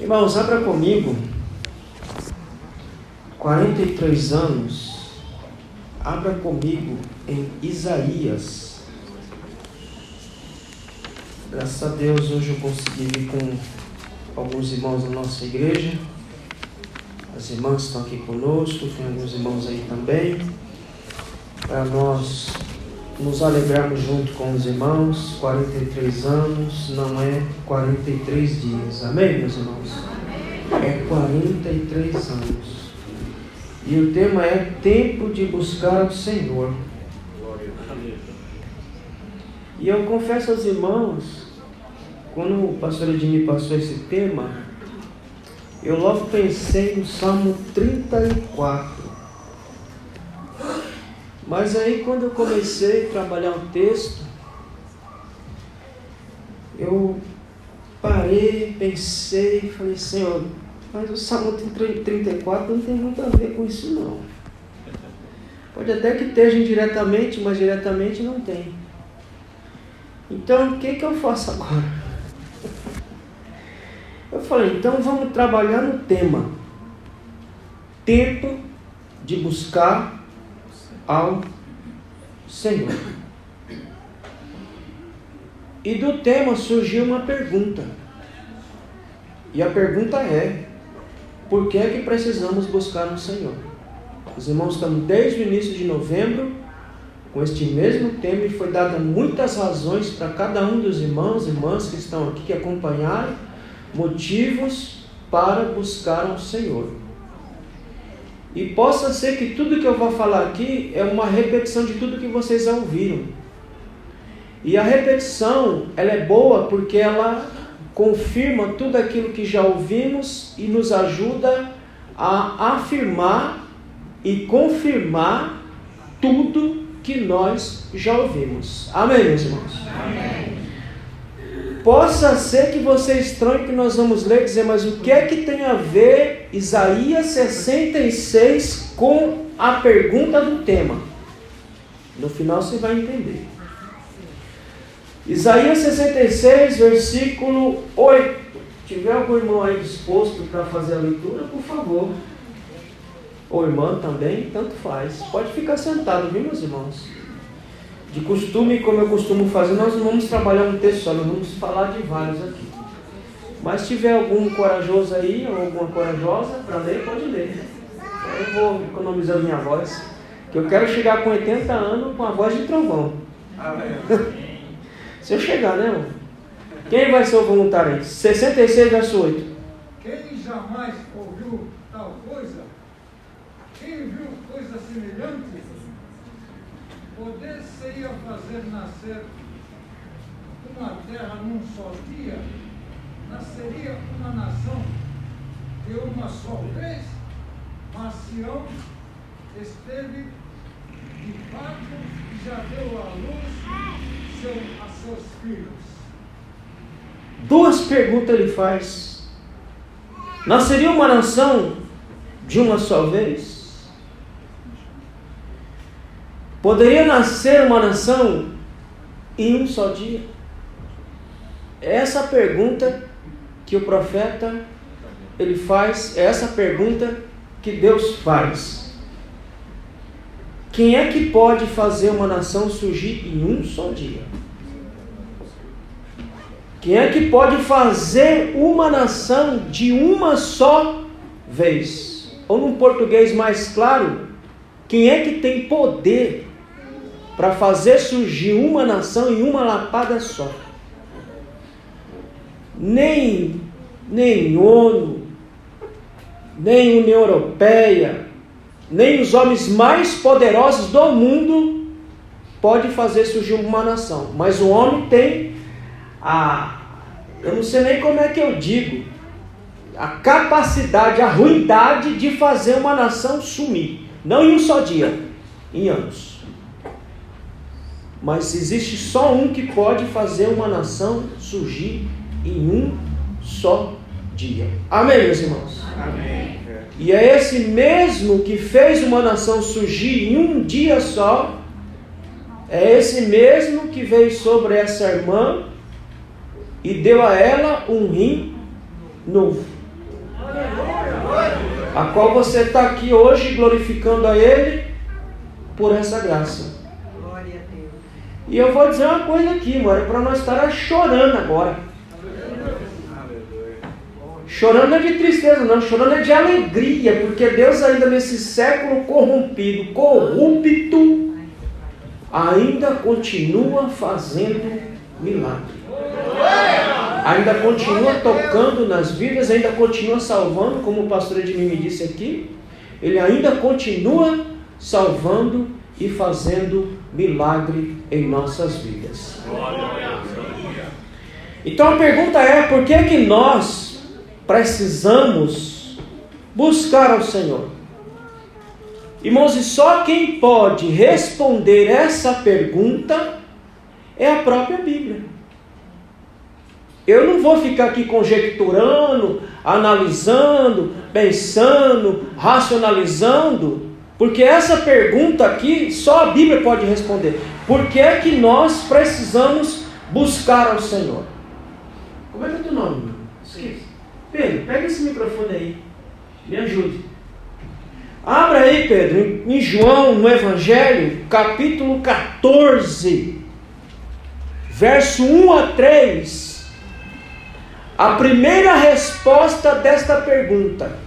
Irmãos, abra comigo 43 anos. Abra comigo em Isaías. Graças a Deus, hoje eu consegui vir com alguns irmãos da nossa igreja. As irmãs estão aqui conosco, tem alguns irmãos aí também. Para nós nos alegrarmos junto com os irmãos. 43 anos não é 43 dias. Amém, meus irmãos? É 43 anos. E o tema é tempo de buscar o Senhor. E eu confesso aos irmãos, quando o pastor Edmir passou esse tema, eu logo pensei no Salmo 34. Mas aí quando eu comecei a trabalhar o texto, eu parei, pensei e falei, Senhor, mas o Salmo 34 não tem muito a ver com isso não. Pode até que esteja indiretamente, mas diretamente não tem. Então o que eu faço agora? Eu falei, então vamos trabalhar no tema. Tempo de buscar ao Senhor. E do tema surgiu uma pergunta. E a pergunta é: por que é que precisamos buscar o Senhor? Os irmãos estão desde o início de novembro com este mesmo tema e foi dada muitas razões para cada um dos irmãos e irmãs que estão aqui, que acompanharam, motivos para buscar ao Senhor. E possa ser que tudo que eu vou falar aqui é uma repetição de tudo que vocês já ouviram. E a repetição, ela é boa porque ela confirma tudo aquilo que já ouvimos e nos ajuda a afirmar e confirmar tudo que nós já ouvimos. Amém, meus irmãos? Amém. Possa ser que você estranhe que nós vamos ler e dizer, mas o que é que tem a ver Isaías 66 com a pergunta do tema? No final você vai entender. Isaías 66, versículo 8. Se tiver algum irmão aí disposto para fazer a leitura, por favor. Ou irmã também, tanto faz. Pode ficar sentado, viu, meus irmãos? De costume, como eu costumo fazer, nós não vamos trabalhar um texto só, nós vamos falar de vários aqui. Mas se tiver algum corajoso aí, ou alguma corajosa para ler, pode ler. Eu vou economizar minha voz, que eu quero chegar com 80 anos com a voz de trovão. Amém. Se eu chegar, né, irmão? Quem vai ser o voluntário aí? 66, verso 8. Quem jamais ouviu tal coisa? Quem viu coisa semelhante? Poder-se-ia fazer nascer uma terra num só dia? Nasceria uma nação de uma só vez? Mas Sião esteve de parto e já deu à luz a seus filhos. Duas perguntas ele faz. Nasceria uma nação de uma só vez? Poderia nascer uma nação em um só dia? É essa a pergunta que o profeta ele faz, é essa pergunta que Deus faz. Quem é que pode fazer uma nação surgir em um só dia? Quem é que pode fazer uma nação de uma só vez? Ou num português mais claro, quem é que tem poder para fazer surgir uma nação em uma lapada só? Nem ONU, nem União Europeia, nem os homens mais poderosos do mundo pode fazer surgir uma nação. Mas o homem tem eu não sei nem como é que eu digo, a capacidade, a ruindade de fazer uma nação sumir. Não em um só dia, em anos. Mas existe só um que pode fazer uma nação surgir em um só dia. Amém, meus irmãos? Amém. E é esse mesmo que fez uma nação surgir em um dia só, é esse mesmo que veio sobre essa irmã e deu a ela um rim novo. a qual você está aqui hoje glorificando a Ele por essa graça. E eu vou dizer uma coisa aqui, mano, para nós estar chorando agora. Chorando é de tristeza, não, chorando é de alegria, porque Deus ainda nesse século corrompido, corrupto, ainda continua fazendo milagre. Ainda continua tocando nas vidas, ainda continua salvando, como o pastor Edmir me disse aqui, ele ainda continua salvando e fazendo milagre em nossas vidas. Então a pergunta é, por que que nós precisamos buscar ao Senhor? Irmãos, e só quem pode responder essa pergunta é a própria Bíblia. Eu não vou ficar aqui conjecturando, analisando, pensando, racionalizando, porque essa pergunta aqui só a Bíblia pode responder. Por que é que nós precisamos buscar ao Senhor? Como é que é o teu nome, meu? Esqueci. Pedro, pega esse microfone aí, me ajude. Abra aí, Pedro, em João, no Evangelho, capítulo 14, verso 1 a 3. A primeira resposta desta pergunta: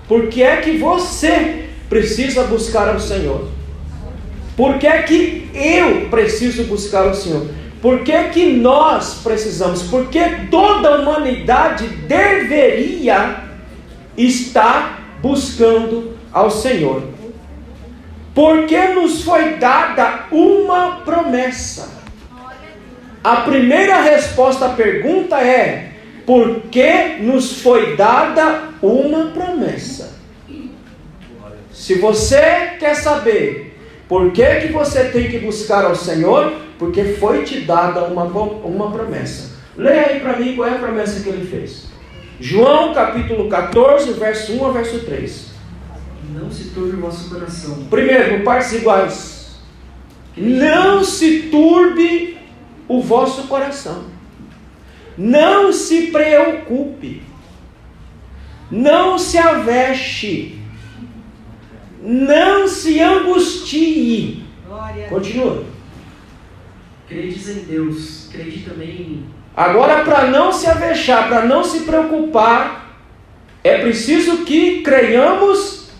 por que é que você precisa buscar ao Senhor? Por que é que eu preciso buscar ao Senhor? Por que é que nós precisamos? Porque toda a humanidade deveria estar buscando ao Senhor. Porque nos foi dada uma promessa. A primeira resposta à pergunta é: por que nos foi dada uma promessa? Se você quer saber por que você tem que buscar ao Senhor, porque foi te dada uma promessa. Leia aí para mim qual é a promessa que ele fez. João capítulo 14, verso 1 a verso 3. Não se turbe o vosso coração. Primeiro, partes iguais. Não se turbe o vosso coração. Não se preocupe. Não se avexe. Não se angustie. Continua. Credes em Deus, crede também em mim. Agora, para não se avexar, para não se preocupar, é preciso que creiamos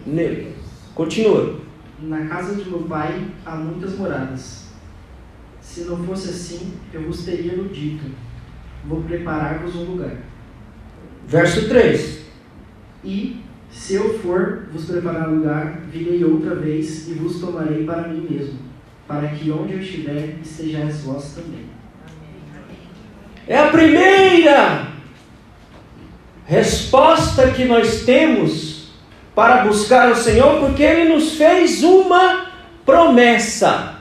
nele. Continua. Na casa de meu pai há muitas moradas. Se não fosse assim, eu vos teria no dito: vou preparar-vos um lugar. Verso 3. E, se eu for vos preparar lugar, virei outra vez e vos tomarei para mim mesmo, para que onde eu estiver, estejais vós também. É a primeira resposta que nós temos para buscar ao Senhor, porque Ele nos fez uma promessa.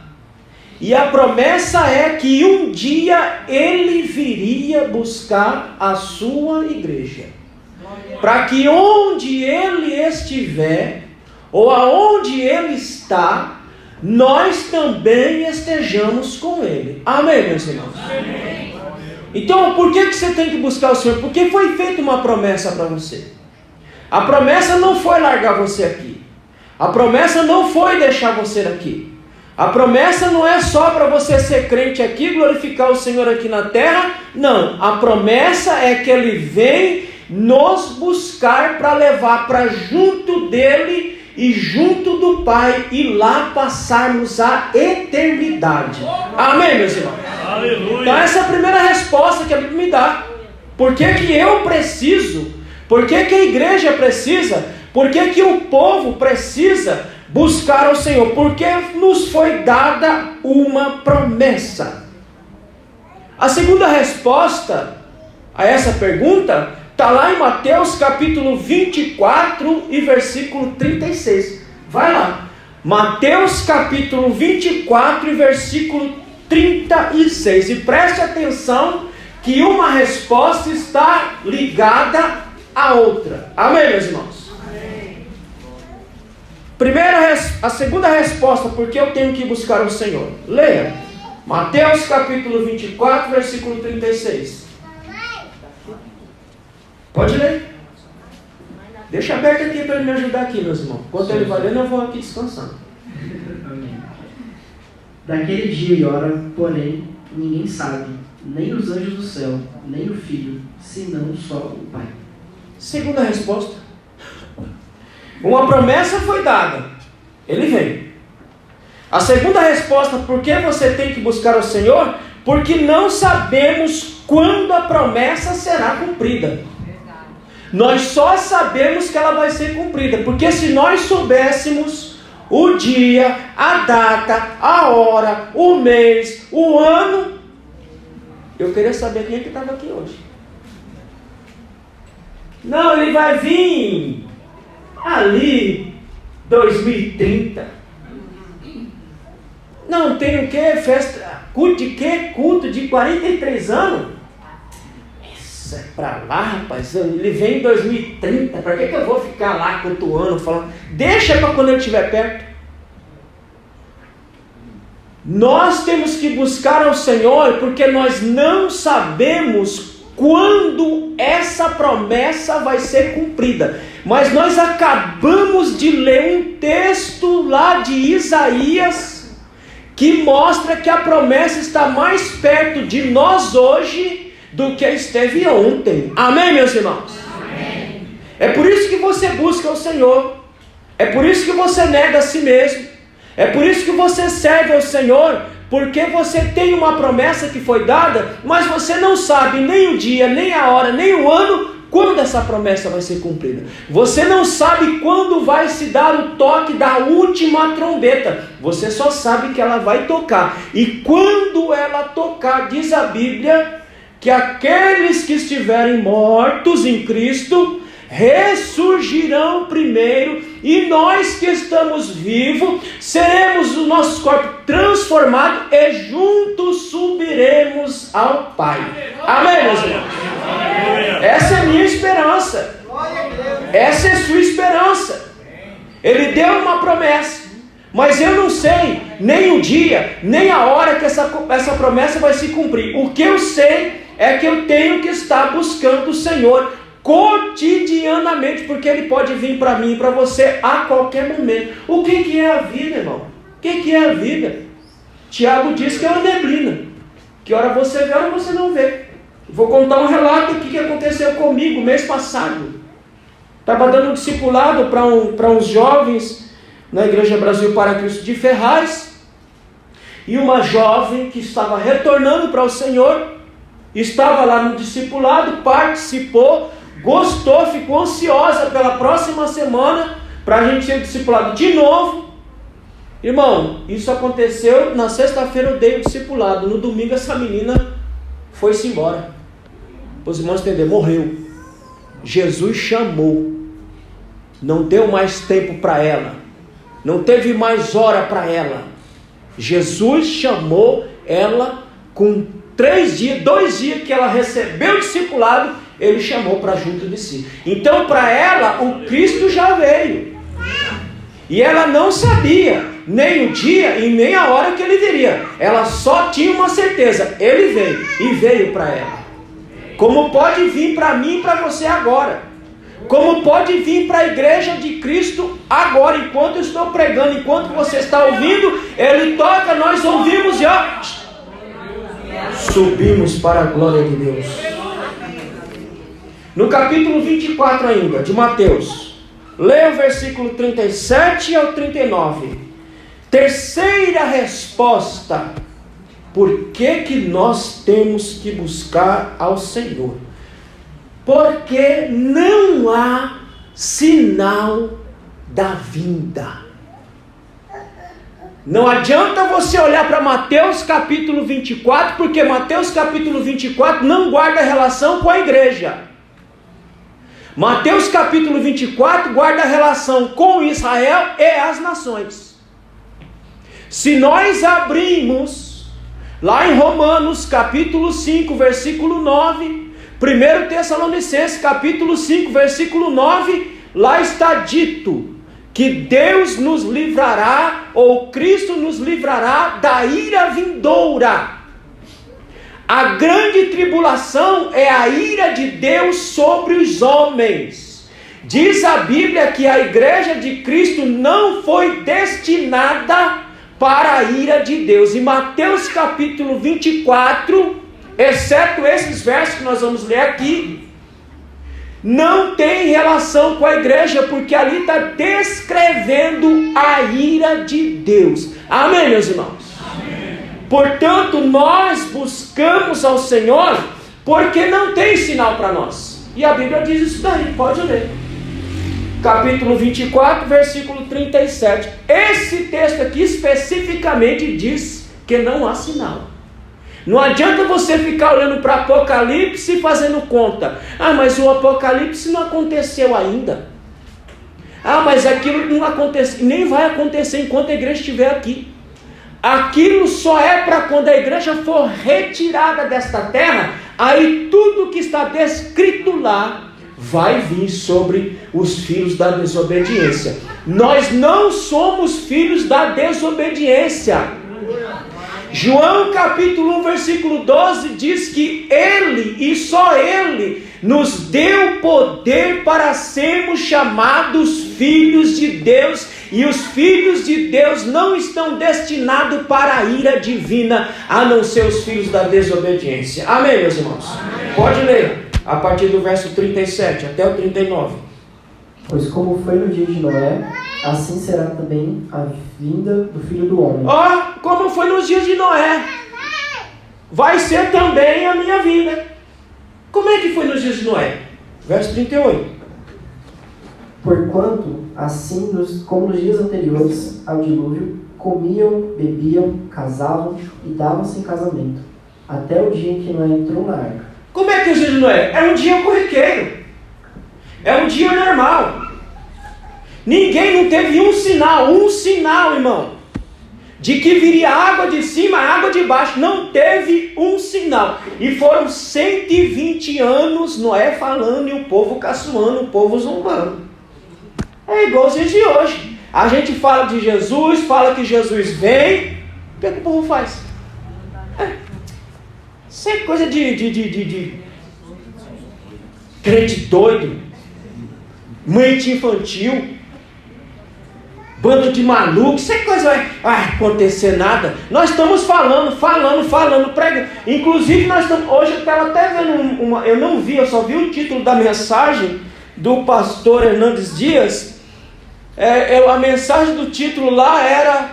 E a promessa é que um dia Ele viria buscar a sua igreja. Para que onde Ele estiver, ou aonde Ele está, nós também estejamos com Ele. Amém, meus irmãos? Amém. Então, por que você tem que buscar o Senhor? Porque foi feita uma promessa para você. A promessa não foi largar você aqui. A promessa não foi deixar você aqui. A promessa não é só para você ser crente aqui, glorificar o Senhor aqui na terra. Não, a promessa é que Ele vem nos buscar para levar para junto dEle e junto do Pai, e lá passarmos a eternidade. Amém, meus irmãos? Aleluia. Então essa é a primeira resposta que a Bíblia me dá. Por que que eu preciso? Por que que a igreja precisa? Por que que o povo precisa buscar ao Senhor? Porque nos foi dada uma promessa. A segunda resposta a essa pergunta está lá em Mateus capítulo 24 e versículo 36. Vai lá. Mateus capítulo 24 e versículo 36. E preste atenção que uma resposta está ligada à outra. Amém, meus irmãos? Amém. A segunda resposta, por que eu tenho que buscar o Senhor? Leia. Mateus capítulo 24, versículo 36. Pode ler. Deixa aberto aqui para ele me ajudar aqui, meus irmãos. Enquanto ele vai lendo, eu vou aqui descansando. Amém. Daquele dia e hora, porém, ninguém sabe, nem os anjos do céu, nem o Filho, senão só o Pai. Segunda resposta. Uma promessa foi dada. Ele vem. A segunda resposta, por que você tem que buscar o Senhor? Porque não sabemos quando a promessa será cumprida. Nós só sabemos que ela vai ser cumprida, porque se nós soubéssemos o dia, a data, a hora, o mês, o ano, eu queria saber quem é que estava aqui hoje. Não, ele vai vir ali 2030. Não, tem o quê? Festa, culto de quê? Culto de 43 anos? Isso é pra lá, rapaz. Ele vem em 2030. Pra que eu vou ficar lá cultuando, falando? Deixa para quando ele estiver perto. Nós temos que buscar ao Senhor porque nós não sabemos quando essa promessa vai ser cumprida. Mas nós acabamos de ler um texto lá de Isaías que mostra que a promessa está mais perto de nós hoje do que esteve ontem. Amém, meus irmãos? Amém. É por isso que você busca o Senhor. É por isso que você nega a si mesmo. É por isso que você serve ao Senhor, porque você tem uma promessa que foi dada, mas você não sabe nem o dia, nem a hora, nem o ano, quando essa promessa vai ser cumprida. Você não sabe quando vai se dar o toque da última trombeta. Você só sabe que ela vai tocar. E quando ela tocar, diz a Bíblia, que aqueles que estiverem mortos em Cristo ressurgirão primeiro, e nós que estamos vivos seremos os nossos corpos transformados e juntos subiremos ao Pai. Amém, meus irmãos? Essa é a minha esperança. Essa é a sua esperança. Ele deu uma promessa, mas eu não sei nem o dia, nem a hora que essa promessa vai se cumprir. O que eu sei é que eu tenho que estar buscando o Senhor cotidianamente, porque Ele pode vir para mim e para você a qualquer momento. O que é a vida, irmão? O que é a vida? Tiago diz que é uma neblina, que hora você vê, hora você não vê. Vou contar um relato aqui que aconteceu comigo mês passado. Estava dando um discipulado para uns jovens na Igreja Brasil para Cristo de Ferraz, e uma jovem que estava retornando para o Senhor estava lá no discipulado, participou, gostou, ficou ansiosa pela próxima semana para a gente ser discipulado de novo. Irmão, isso aconteceu na sexta-feira, eu dei o discipulado, no domingo essa menina foi-se embora. Os irmãos entenderam, morreu. Jesus chamou, não deu mais tempo para ela, não teve mais hora para ela. Jesus chamou ela com 2 dias que ela recebeu o discipulado, Ele chamou para junto de si. Então para ela o Cristo já veio, e ela não sabia nem o dia e nem a hora que Ele viria. Ela só tinha uma certeza, Ele veio, e veio para ela. Como pode vir para mim e para você agora, como pode vir para a igreja de Cristo agora, enquanto eu estou pregando, enquanto você está ouvindo, Ele toca, nós ouvimos e ó, subimos para a glória de Deus. No capítulo 24 ainda, de Mateus, leia o versículo 37 ao 39. Terceira resposta. Por que nós temos que buscar ao Senhor? Porque não há sinal da vinda. Não adianta você olhar para Mateus capítulo 24, porque Mateus capítulo 24 não guarda relação com a igreja. Mateus capítulo 24 guarda relação com Israel e as nações. Se nós abrimos lá em Romanos capítulo 5, versículo 9, 1 Tessalonicenses capítulo 5, versículo 9, lá está dito que Deus nos livrará, ou Cristo nos livrará da ira vindoura. A grande tribulação é a ira de Deus sobre os homens. Diz a Bíblia que a igreja de Cristo não foi destinada para a ira de Deus. Em Mateus capítulo 24, exceto esses versos que nós vamos ler aqui, não tem relação com a igreja, porque ali está descrevendo a ira de Deus. Amém, meus irmãos? Amém. Portanto, nós buscamos ao Senhor porque não tem sinal para nós. E a Bíblia diz isso daí, pode ler. Capítulo 24, versículo 37. Esse texto aqui especificamente diz que não há sinal. Não adianta você ficar olhando para Apocalipse e fazendo conta. Ah, mas o Apocalipse não aconteceu ainda. Ah, mas aquilo não aconteceu, nem vai acontecer enquanto a igreja estiver aqui. Aquilo só é para quando a igreja for retirada desta terra. Aí tudo que está descrito lá vai vir sobre os filhos da desobediência. Nós não somos filhos da desobediência. João capítulo 1, versículo 12 diz que Ele, e só Ele, nos deu poder para sermos chamados filhos de Deus, e os filhos de Deus não estão destinados para a ira divina, a não ser os filhos da desobediência. Amém, meus irmãos? Amém. Pode ler, a partir do verso 37 até o 39. Pois como foi no dia de Noé, assim será também a vinda do Filho do Homem. Como foi nos dias de Noé, vai ser também a minha vinda. Como é que foi nos dias de Noé? Verso 38. Porquanto, assim como nos dias anteriores ao dilúvio, comiam, bebiam, casavam e davam-se em casamento, até o dia em que Noé entrou na arca. Como é que é os dias de Noé? É um dia corriqueiro. É um dia normal. Ninguém não teve um sinal, irmão, de que viria água de cima, água de baixo. Não teve um sinal. E foram 120 anos Noé falando e o povo caçoando, o povo zombando. É igual os dias de hoje. A gente fala de Jesus, fala que Jesus vem. O que é que o povo faz? Isso é coisa de crente doido, mente infantil, bando de malucos. Isso é coisa vai acontecer nada. Nós estamos falando, pregando. Inclusive nós estamos, hoje eu estava até vendo eu não vi, eu só vi o título da mensagem do pastor Hernandes Dias. A mensagem do título lá era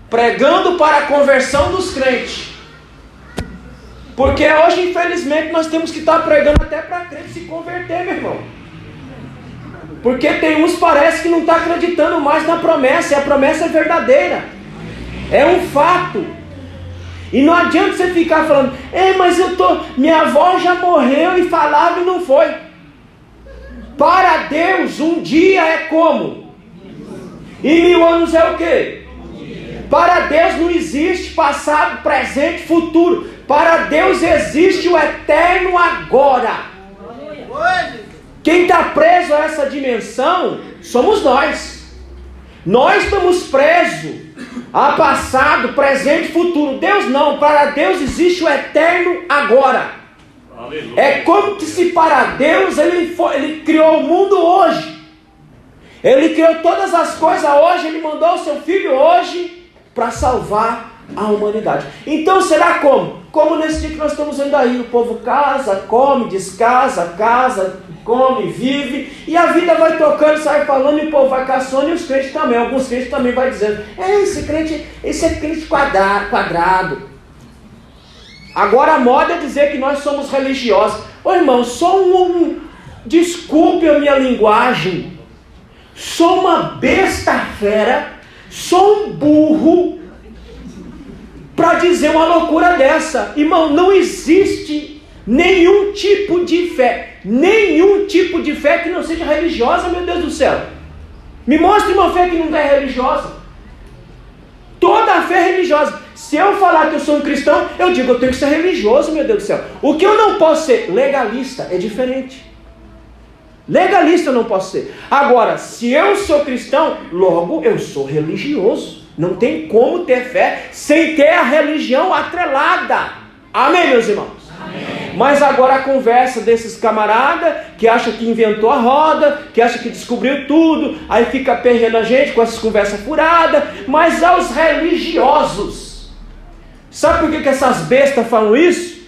pregando para a conversão dos crentes. Porque hoje, infelizmente, nós temos que estar pregando até para crente se converter, meu irmão. Porque tem uns que parece que não está acreditando mais na promessa, e a promessa é verdadeira. É um fato. E não adianta você ficar falando, mas minha avó já morreu e falava e não foi. Para Deus, um dia é como? E 1000 anos é o quê? Para Deus não existe passado, presente, futuro. Para Deus existe o eterno agora. Quem está preso a essa dimensão somos nós. Nós estamos presos a passado, presente, futuro. Deus não. Para Deus existe o eterno agora. Aleluia. É como se para Deus Ele criou o mundo hoje. Ele criou todas as coisas hoje. Ele mandou o seu Filho hoje para salvar a humanidade. Então será como? Como nesse dia que nós estamos vendo aí. O povo casa, come, descasa, casa, come, vive. E a vida vai tocando, sai falando. E o povo vai caçando. E os crentes também. Alguns crentes também vai dizendo, esse é crente quadrado. Agora a moda é dizer que nós somos religiosos. Ô irmão, desculpe a minha linguagem, sou uma besta fera, sou um burro para dizer uma loucura dessa. Irmão, não existe nenhum tipo de fé que não seja religiosa, meu Deus do céu. Me mostre uma fé que não é religiosa. Toda a fé é religiosa. Se eu falar que eu sou um cristão, eu digo, eu tenho que ser religioso, meu Deus do céu. O que eu não posso ser? Legalista, é diferente. Legalista eu não posso ser. Agora, se eu sou cristão, logo eu sou religioso. Não tem como ter fé sem ter a religião atrelada. Amém, meus irmãos? Amém. Mas agora a conversa desses camaradas que acha que inventou a roda, que acha que descobriu tudo, aí fica perrendo a gente com essas conversas furadas. Mas aos religiosos, sabe por que essas bestas falam isso?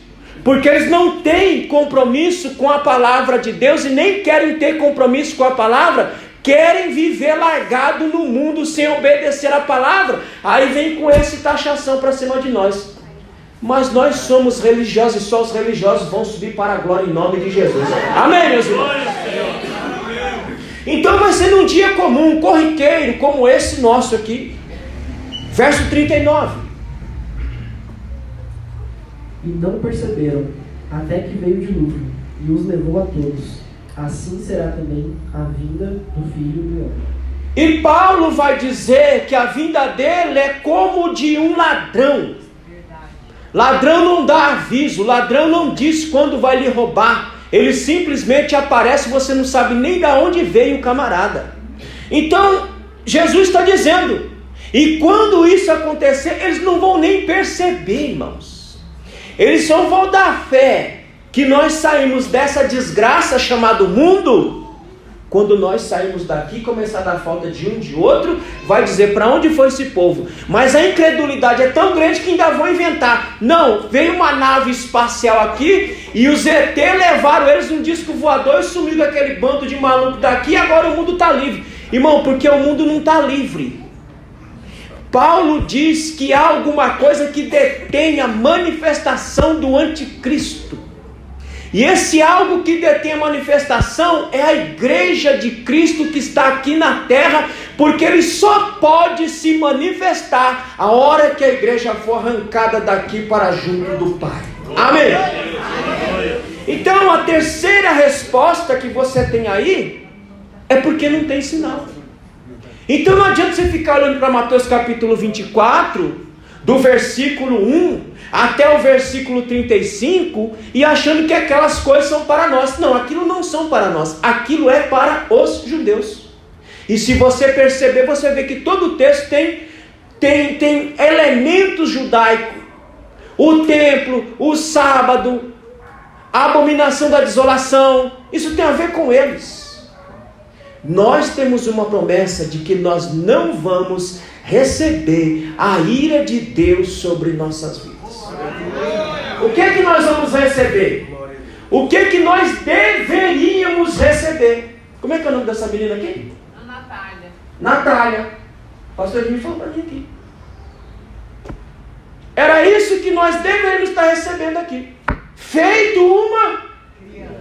Porque eles não têm compromisso com a palavra de Deus e nem querem ter compromisso com a palavra, querem viver largado no mundo sem obedecer a palavra. Aí vem com essa taxação para cima de nós. Mas nós somos religiosos e só os religiosos vão subir para a glória em nome de Jesus. Amém, meus irmãos? Então vai ser num dia comum, corriqueiro, como esse nosso aqui. Verso 39. E não perceberam, até que veio o dilúvio, e os levou a todos. Assim será também a vinda do Filho do Homem. E Paulo vai dizer que a vinda dele é como de um ladrão. Ladrão não dá aviso, ladrão não diz quando vai lhe roubar. Ele simplesmente aparece, você não sabe nem de onde veio o camarada. Então, Jesus está dizendo, e quando isso acontecer, eles não vão nem perceber, irmãos. Eles só vão dar fé que nós saímos dessa desgraça chamada mundo. Quando nós saímos daqui, começar a dar falta de um, de outro, vai dizer para onde foi esse povo. Mas a incredulidade é tão grande que ainda vão inventar. Não, veio uma nave espacial aqui e os ET levaram eles num disco voador e sumiu daquele bando de maluco daqui e agora o mundo está livre. Irmão, porque o mundo não está livre. Paulo diz que há alguma coisa que detém a manifestação do anticristo. E esse algo que detém a manifestação é a igreja de Cristo que está aqui na terra, porque ele só pode se manifestar a hora que a igreja for arrancada daqui para junto do Pai. Amém? Então a terceira resposta que você tem aí é porque não tem sinal. Então não adianta você ficar olhando para Mateus capítulo 24, do versículo 1 até o versículo 35 e achando que aquelas coisas são para nós. Não, aquilo não são para nós, aquilo é para os judeus. E se você perceber, você vê que todo o texto tem elementos judaicos. O templo, o sábado, a abominação da desolação, isso tem a ver com eles. Nós temos uma promessa de que nós não vamos receber a ira de Deus sobre nossas vidas. O que é que nós vamos receber? O que é que nós deveríamos receber? Como é que é o nome dessa menina aqui? Natália. O pastor me falou para mim aqui. Era isso que nós deveríamos estar recebendo aqui. Feito uma criança.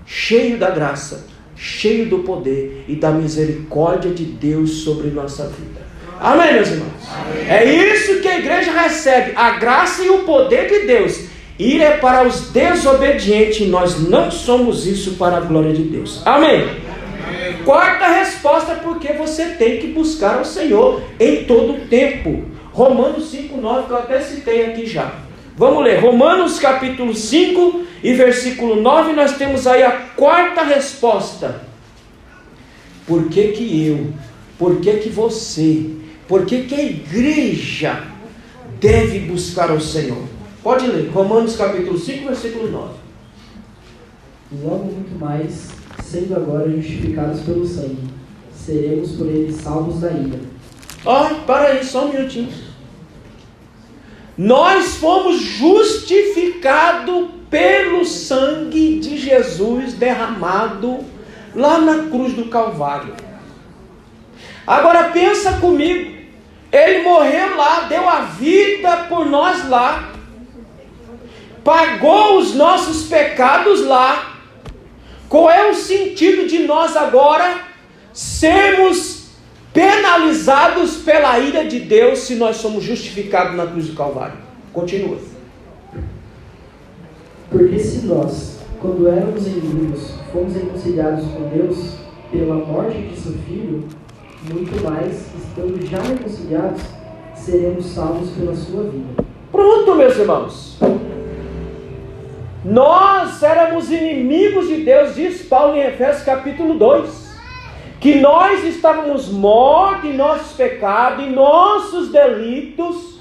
Cheio da graça, cheio do poder e da misericórdia de Deus sobre nossa vida. Amém, meus irmãos? Amém. É isso que a igreja recebe, a graça e o poder de Deus. Ir é para os desobedientes, nós não somos isso para a glória de Deus. Amém? Amém. Quarta resposta, porque você tem que buscar ao Senhor em todo o tempo. Romanos 5:9, que eu até citei aqui já. Vamos ler, Romanos capítulo 5 e versículo 9, nós temos aí a quarta resposta. Por que que eu, por que que você, por que que a igreja deve buscar ao Senhor? Pode ler, Romanos capítulo 5, versículo 9. Logo muito mais, sendo agora justificados pelo sangue, seremos por ele salvos da ira. Para aí, só um minutinho. Nós fomos justificados pelo sangue de Jesus derramado lá na cruz do Calvário. Agora pensa comigo, ele morreu lá, deu a vida por nós lá, pagou os nossos pecados lá. Qual é o sentido de nós agora sermos penalizados pela ira de Deus se nós somos justificados na cruz do Calvário? Continua. Porque se nós, quando éramos inimigos, fomos reconciliados com Deus pela morte de seu Filho, muito mais, estando já reconciliados, seremos salvos pela sua vida. Pronto, meus irmãos. Nós éramos inimigos de Deus, diz Paulo em Efésios capítulo 2. Que nós estávamos mortos em nossos pecados, em nossos delitos,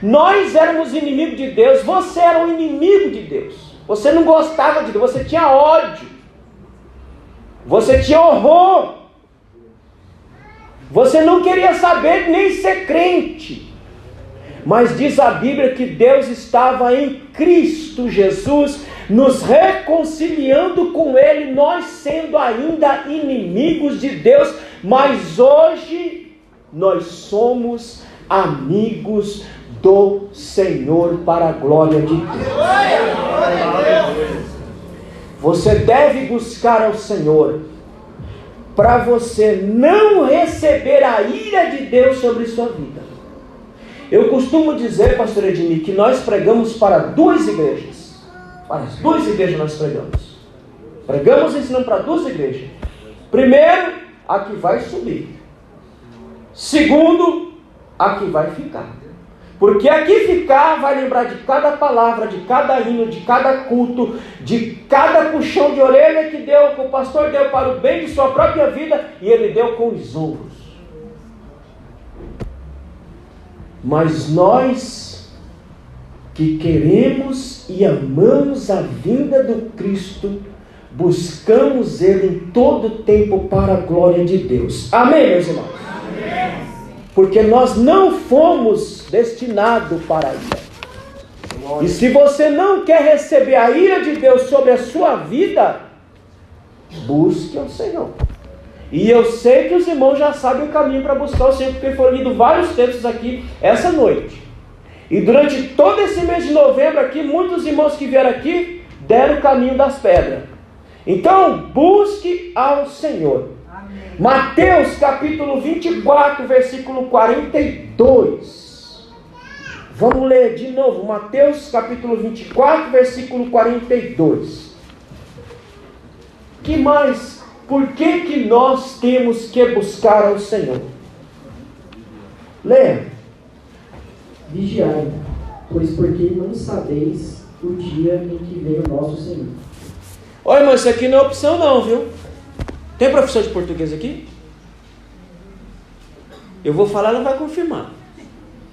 Nós éramos inimigos de Deus, você era um inimigo de Deus. Você não gostava de Deus, você tinha ódio. Você tinha horror. Você não queria saber nem ser crente. Mas diz a Bíblia que Deus estava em Cristo Jesus, nos reconciliando com Ele, nós sendo ainda inimigos de Deus, mas hoje nós somos amigos do Senhor para a glória de Deus. Você deve buscar ao Senhor para você não receber a ira de Deus sobre sua vida. Eu costumo dizer, pastor Ednei, que nós pregamos para duas igrejas. Para as duas igrejas nós pregamos. Pregamos ensinando para duas igrejas. Primeiro, a que vai subir. Segundo, a que vai ficar. Porque a que ficar vai lembrar de cada palavra, de cada hino, de cada culto, de cada puxão de orelha que o pastor deu para o bem de sua própria vida, e ele deu com os ombros. Mas nós que queremos e amamos a vinda do Cristo, buscamos Ele em todo tempo para a glória de Deus. Amém, meus irmãos? Amém. Porque nós não fomos destinados para a ira. E se você não quer receber a ira de Deus sobre a sua vida, busque o Senhor. E eu sei que os irmãos já sabem o caminho para buscar o Senhor, porque foram lidos vários textos aqui essa noite. E durante todo esse mês de novembro aqui, muitos irmãos que vieram aqui deram o caminho das pedras. Então, busque ao Senhor. Amém. Mateus capítulo 24, versículo 42. Vamos ler de novo. Mateus capítulo 24, versículo 42. Que mais? Por que nós temos que buscar ao Senhor? Leia. Vigiai, pois porque não sabeis o dia em que vem o nosso Senhor. Olha, irmão, isso aqui não é opção não, viu? Tem professor de português aqui? Eu vou falar, ela vai confirmar.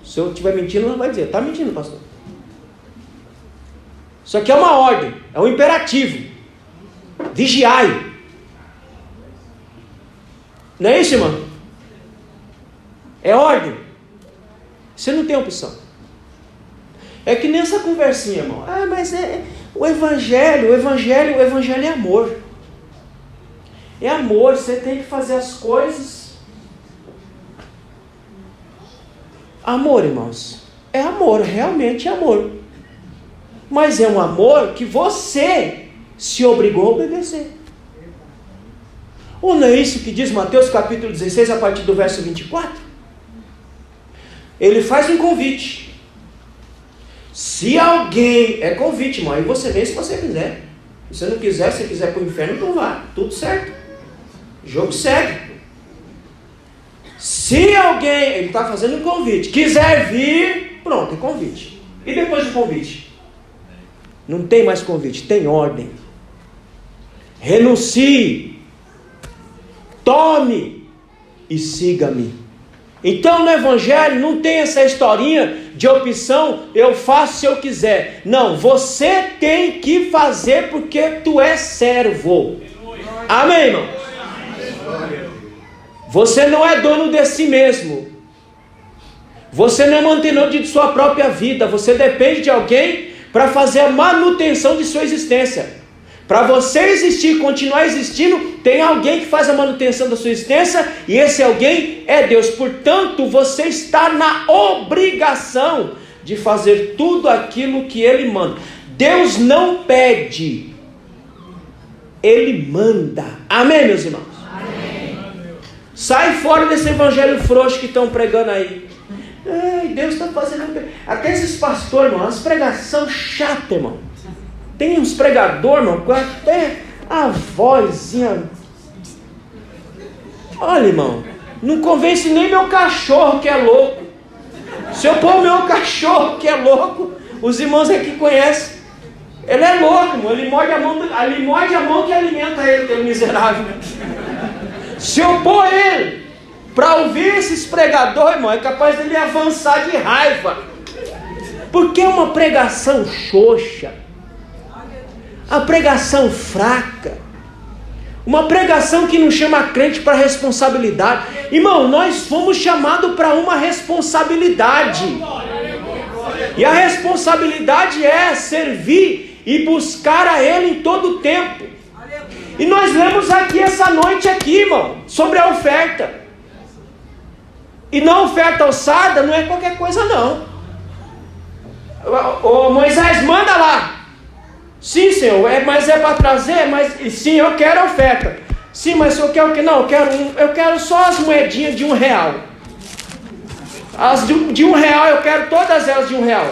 Se eu estiver mentindo, ela vai dizer, está mentindo, pastor. Isso aqui é uma ordem, é um imperativo. Vigiai. Não é isso, irmão? É ordem. Você não tem opção. É que nessa conversinha, irmão. Mas o evangelho é amor. É amor, você tem que fazer as coisas. Amor, irmãos, é amor, realmente é amor. Mas é um amor que você se obrigou a obedecer. Ou não é isso que diz Mateus capítulo 16, a partir do verso 24? Ele faz um convite. Se alguém... É convite, irmão. E você vem se você quiser. Se você não quiser, se quiser para o inferno, não vá. Tudo certo. O jogo segue. Se alguém... Ele está fazendo um convite. Quiser vir, pronto, é convite. E depois do convite? Não tem mais convite, tem ordem. Renuncie. Tome e siga-me. Então no Evangelho não tem essa historinha de opção, eu faço se eu quiser. Não, você tem que fazer porque tu é servo. Amém, irmão? Você não é dono de si mesmo. Você não é mantenedor de sua própria vida. Você depende de alguém para fazer a manutenção de sua existência. Para você existir, continuar existindo, tem alguém que faz a manutenção da sua existência, e esse alguém é Deus. Portanto, você está na obrigação de fazer tudo aquilo que Ele manda. Deus não pede, Ele manda. Amém, meus irmãos? Amém. Sai fora desse evangelho frouxo que estão pregando aí. Ai, Deus está fazendo... Até esses pastores, irmão, as pregações chatas, irmão. Tem uns pregadores, irmão, com até a vozinha. Olha, irmão, não convence nem meu cachorro que é louco. Se eu pôr o meu cachorro que é louco, os irmãos aqui conhecem. Ele é louco, irmão. Ele morde a mão que alimenta ele, aquele miserável. Se eu pôr ele para ouvir esses pregadores, irmão, é capaz dele avançar de raiva. Porque é uma pregação xoxa, a pregação fraca, uma pregação que não chama a crente para responsabilidade. Irmão, nós fomos chamados para uma responsabilidade, e a responsabilidade é servir e buscar a Ele em todo o tempo. E nós lemos aqui essa noite aqui, irmão, sobre a oferta. E na oferta alçada não é qualquer coisa não. Ô Moisés, manda lá. Sim, Senhor, mas é para trazer? Mas sim, eu quero a oferta. Sim, mas eu quero o que? Não, eu quero só as moedinhas de R$1. As de R$1 eu quero todas elas de R$1.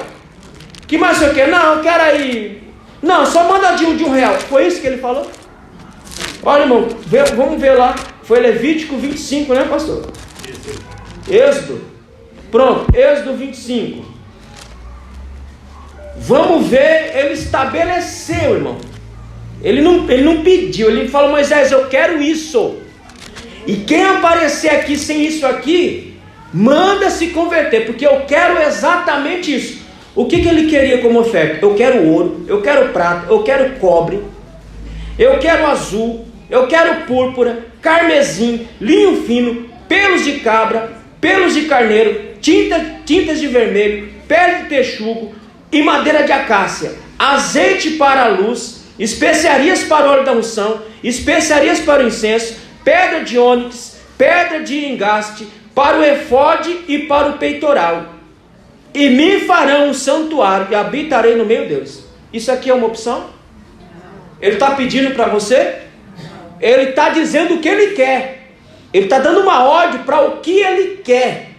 Que mais você quer? Não, eu quero aí. Não, só manda de R$1. Foi isso que ele falou? Olha, irmão, vamos ver lá. Foi Levítico 25, né, pastor? Êxodo. Pronto, Êxodo 25. Vamos ver, ele estabeleceu, irmão. Ele não pediu, ele falou: Moisés, eu quero isso. E quem aparecer aqui sem isso aqui, manda se converter, porque eu quero exatamente isso. O que ele queria como oferta? Eu quero ouro, eu quero prata, eu quero cobre, eu quero azul, eu quero púrpura, carmesim, linho fino, pelos de cabra, pelos de carneiro, tintas de vermelho, pele de texugo e madeira de acácia, azeite para a luz, especiarias para o óleo da unção, especiarias para o incenso, pedra de ônix, pedra de engaste, para o efode e para o peitoral. E me farão um santuário e habitarei no meio deles. Isso aqui é uma opção? Ele está pedindo para você? Ele está dizendo o que ele quer. Ele está dando uma ordem para o que ele quer.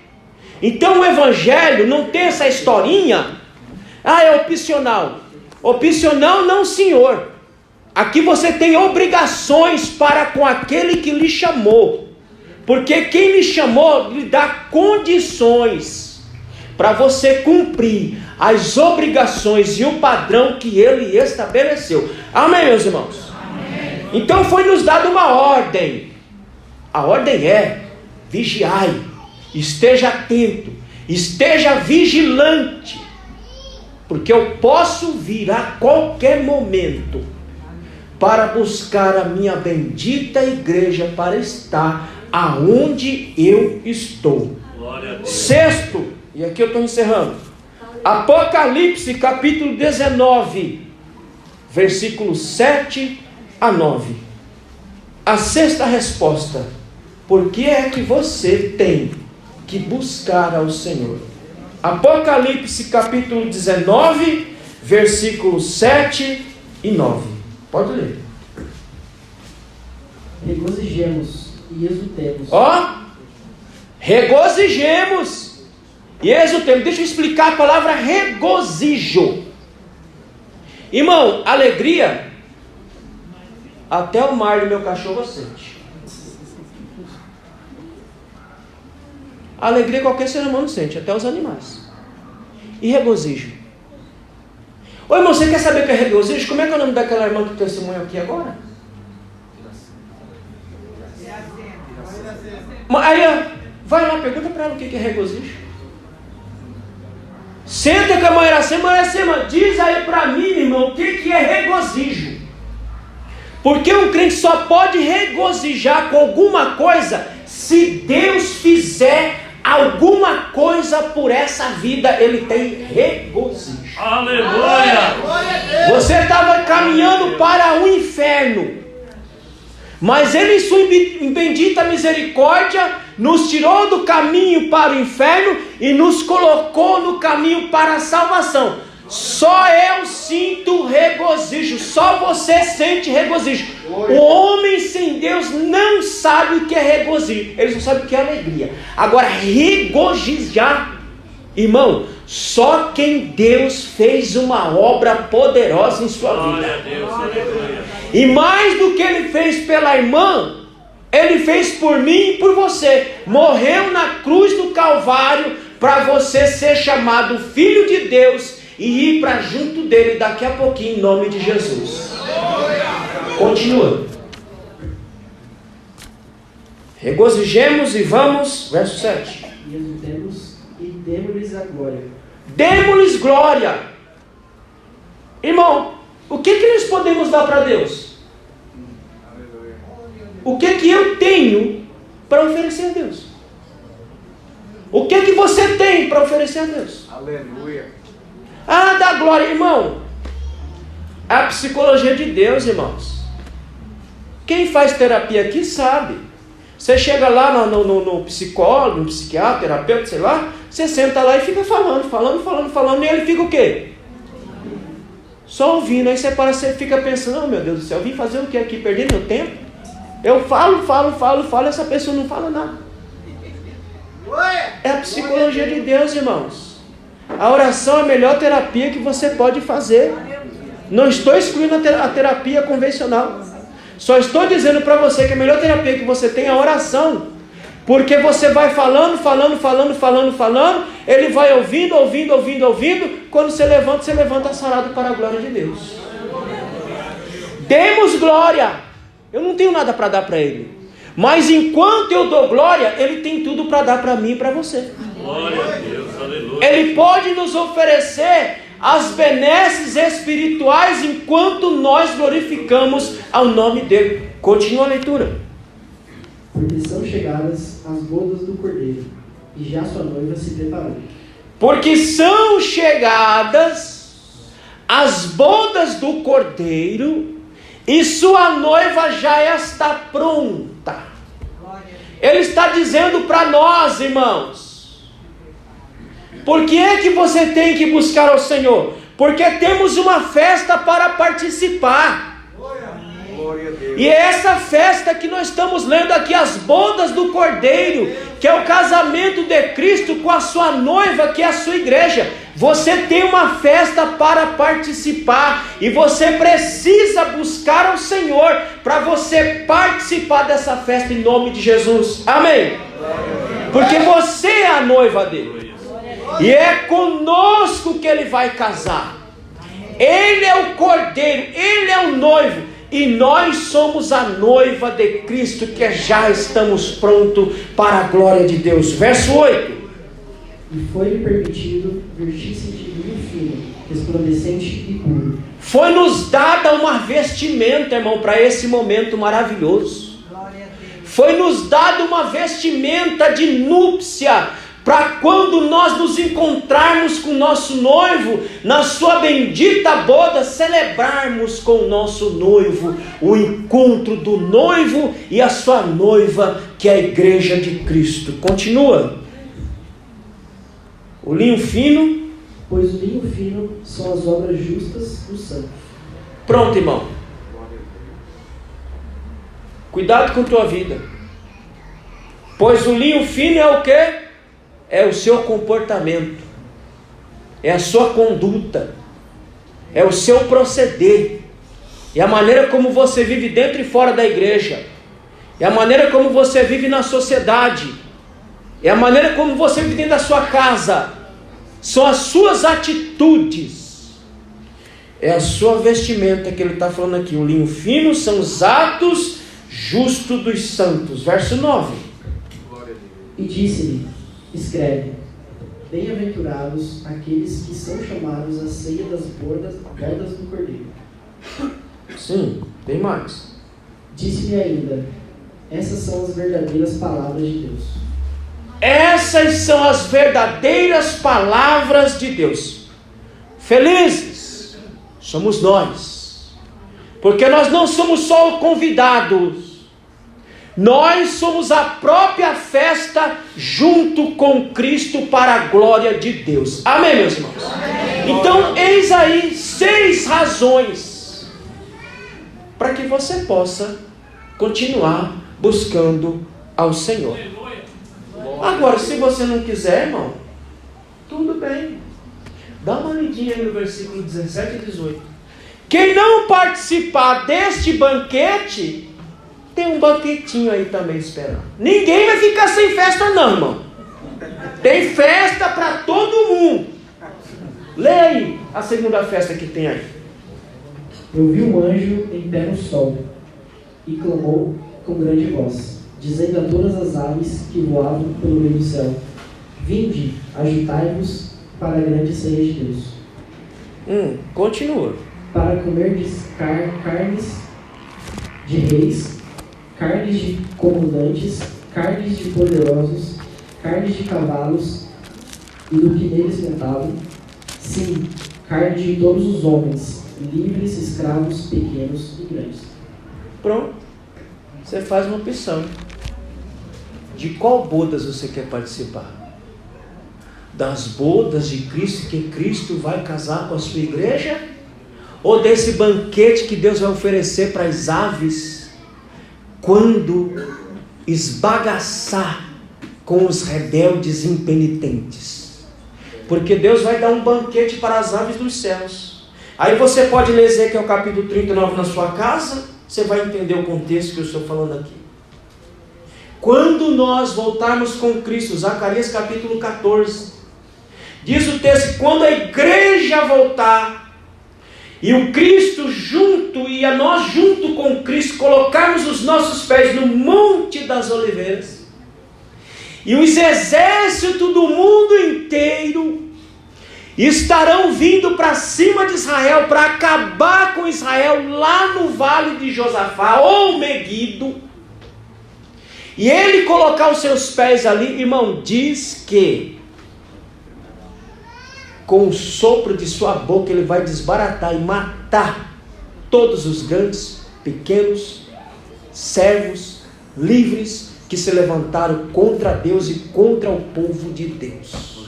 Então o evangelho não tem essa historinha. Ah, é opcional. Opcional não, senhor. Aqui você tem obrigações para com aquele que lhe chamou. Porque quem lhe chamou lhe dá condições para você cumprir as obrigações e o padrão que ele estabeleceu. Amém, meus irmãos? Amém. Então foi nos dado uma ordem. A ordem é: vigiai, esteja atento, esteja vigilante, porque eu posso vir a qualquer momento para buscar a minha bendita igreja para estar aonde eu estou. Sexto, e aqui eu estou encerrando, Apocalipse capítulo 19, versículos 7 a 9. A sexta resposta: por que é que você tem que buscar ao Senhor? Apocalipse capítulo 19, versículos 7 e 9. Pode ler. Regozijemos e exultemos. Regozijemos e exultemos. Deixa eu explicar a palavra regozijo. Irmão, alegria, até o mar do meu cachorro sente. Alegria qualquer ser humano sente, até os animais. E regozijo. Ô irmão, você quer saber o que é regozijo? Como é que é o nome daquela irmã que testemunha aqui agora? Aí, vai lá, pergunta para ela o que é regozijo. Senta com a mãe Iracema, diz aí para mim, irmão, o que é regozijo. Porque um crente só pode regozijar com alguma coisa se Deus fizer alguma coisa por essa vida. Ele tem regozijo. Aleluia! Você estava caminhando para o inferno, mas Ele, em sua bendita misericórdia, nos tirou do caminho para o inferno e nos colocou no caminho para a salvação. Só eu sinto regozijo, só você sente regozijo. O homem sem Deus não sabe o que é regozijo, ele só sabe o que é alegria. Agora, regozijar, irmão, só quem Deus fez uma obra poderosa em sua vida. E mais do que Ele fez pela irmã, Ele fez por mim e por você. Morreu na cruz do Calvário para você ser chamado filho de Deus e ir para junto dele daqui a pouquinho, em nome de Jesus. Continua. Regozijemos e vamos, verso 7. E exultemos e demos-lhes a glória, Demos-lhes glória. Irmão, o que nós podemos dar para Deus? O que eu tenho para oferecer a Deus? O que você tem para oferecer a Deus? Aleluia. Ah, dá glória, irmão. A psicologia de Deus, irmãos. Quem faz terapia aqui sabe. Você chega lá no psicólogo, no psiquiatra, terapeuta, sei lá, você senta lá e fica falando, e ele fica o quê? Só ouvindo. Aí você fica pensando, oh meu Deus do céu, eu vim fazer o que aqui? Perder meu tempo? Eu falo, essa pessoa não fala nada. É a psicologia de Deus, irmãos. A oração é a melhor terapia que você pode fazer. Não estou excluindo a terapia convencional. Só estou dizendo para você que a melhor terapia que você tem é a oração. Porque você vai falando, ele vai ouvindo. Quando você levanta sarado para a glória de Deus. Demos glória. Eu não tenho nada para dar para ele. Mas enquanto eu dou glória, ele tem tudo para dar para mim e para você. Glória a Deus, aleluia. Ele pode nos oferecer as benesses espirituais enquanto nós glorificamos ao nome dele. Continua a leitura. Porque são chegadas as bodas do Cordeiro, e já sua noiva se preparou. Porque são chegadas as bodas do Cordeiro, e sua noiva já está pronta. Ele está dizendo para nós, irmãos, por que é que você tem que buscar ao Senhor? Porque temos uma festa para participar. E é essa festa que nós estamos lendo aqui, as bodas do Cordeiro, que é o casamento de Cristo com a sua noiva, que é a sua igreja. Você tem uma festa para participar, e você precisa buscar ao Senhor para você participar dessa festa em nome de Jesus. Amém? Porque você é a noiva dele, e é conosco que ele vai casar. Ele é o Cordeiro, ele é o noivo, e nós somos a noiva de Cristo, que já estamos prontos para a glória de Deus. Verso 8. E foi-lhe permitido vestir-se de linho fino, resplandecente e puro. Foi-nos dada uma vestimenta, irmão, para esse momento maravilhoso. Foi-nos dada uma vestimenta de núpcia, para quando nós nos encontrarmos com o nosso noivo, na sua bendita boda, celebrarmos com o nosso noivo o encontro do noivo e a sua noiva, que é a igreja de Cristo. Continua. O linho fino. Pois o linho fino são as obras justas dos santos. Pronto, irmão. Cuidado com tua vida. Pois o linho fino é o quê? É o seu comportamento, é a sua conduta, é o seu proceder, é a maneira como você vive dentro e fora da igreja, é a maneira como você vive na sociedade, é a maneira como você vive dentro da sua casa, são as suas atitudes, é a sua vestimenta que ele está falando aqui. O linho fino são os atos justos dos santos. Verso 9. E disse-lhe: escreve: bem-aventurados aqueles que são chamados à ceia das bodas do Cordeiro. Sim, tem mais. Disse-lhe ainda: essas são as verdadeiras palavras de Deus. Essas são as verdadeiras palavras de Deus. Felizes somos nós, porque nós não somos só convidados, nós somos a própria festa junto com Cristo para a glória de Deus. Amém, meus irmãos? Amém. Então, eis aí 6 razões para que você possa continuar buscando ao Senhor. Agora, se você não quiser, irmão, tudo bem. Dá uma lidinha aí no versículo 17 e 18. Quem não participar deste banquete, tem um banquetinho aí também esperando. Ninguém vai ficar sem festa não, irmão. Tem festa para todo mundo. Lê aí a segunda festa que tem aí. Eu vi um anjo em pé no sol, e clamou com grande voz, dizendo a todas as aves que voavam pelo meio do céu: vinde, ajuntai-vos para a grande ceia de Deus. Continua. Para comer carnes de reis, carnes de comandantes, carnes de poderosos, carnes de cavalos e do que neles montavam, sim, carne de todos os homens, livres, escravos, pequenos e grandes. Pronto. Você faz uma opção. De qual bodas você quer participar? Das bodas de Cristo, que Cristo vai casar com a sua igreja? Ou desse banquete que Deus vai oferecer para as aves quando esbagaçar com os rebeldes impenitentes? Porque Deus vai dar um banquete para as aves dos céus. Aí você pode ler Ezequiel capítulo 39 na sua casa, você vai entender o contexto que eu estou falando aqui. Quando nós voltarmos com Cristo, Zacarias capítulo 14, diz o texto, quando a igreja voltar, e o Cristo junto, e a nós junto com Cristo, colocarmos os nossos pés no Monte das Oliveiras, e os exércitos do mundo inteiro estarão vindo para cima de Israel, para acabar com Israel lá no vale de Josafá, ou Meguido, e ele colocar os seus pés ali, irmão, diz que com o sopro de sua boca ele vai desbaratar e matar todos os grandes, pequenos, servos, livres, que se levantaram contra Deus e contra o povo de Deus.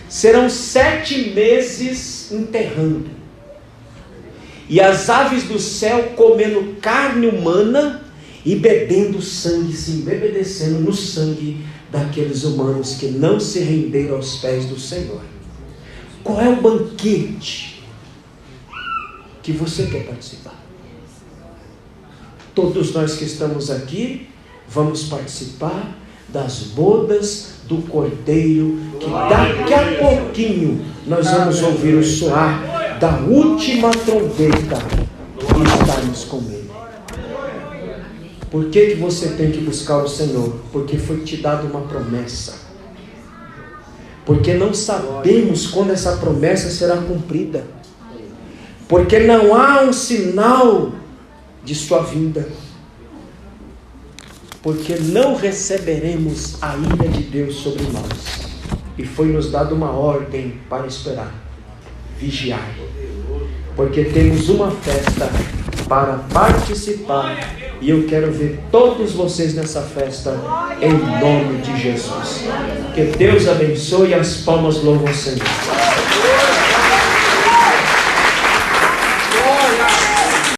Serão 7 meses enterrando, e as aves do céu comendo carne humana e bebendo sangue, se embebedecendo no sangue daqueles humanos que não se renderam aos pés do Senhor. Qual é o banquete que você quer participar? Todos nós que estamos aqui vamos participar das bodas do Cordeiro, que daqui a pouquinho nós vamos ouvir o soar da última trombeta e estarmos com Ele. Por que você tem que buscar o Senhor? Porque foi te dada uma promessa. Porque não sabemos quando essa promessa será cumprida. Porque não há um sinal de sua vinda. Porque não receberemos a ira de Deus sobre nós. E foi nos dada uma ordem para esperar, vigiar. Porque temos uma festa para participar. E eu quero ver todos vocês nessa festa, em nome de Jesus. Que Deus abençoe e as palmas louvam o Senhor.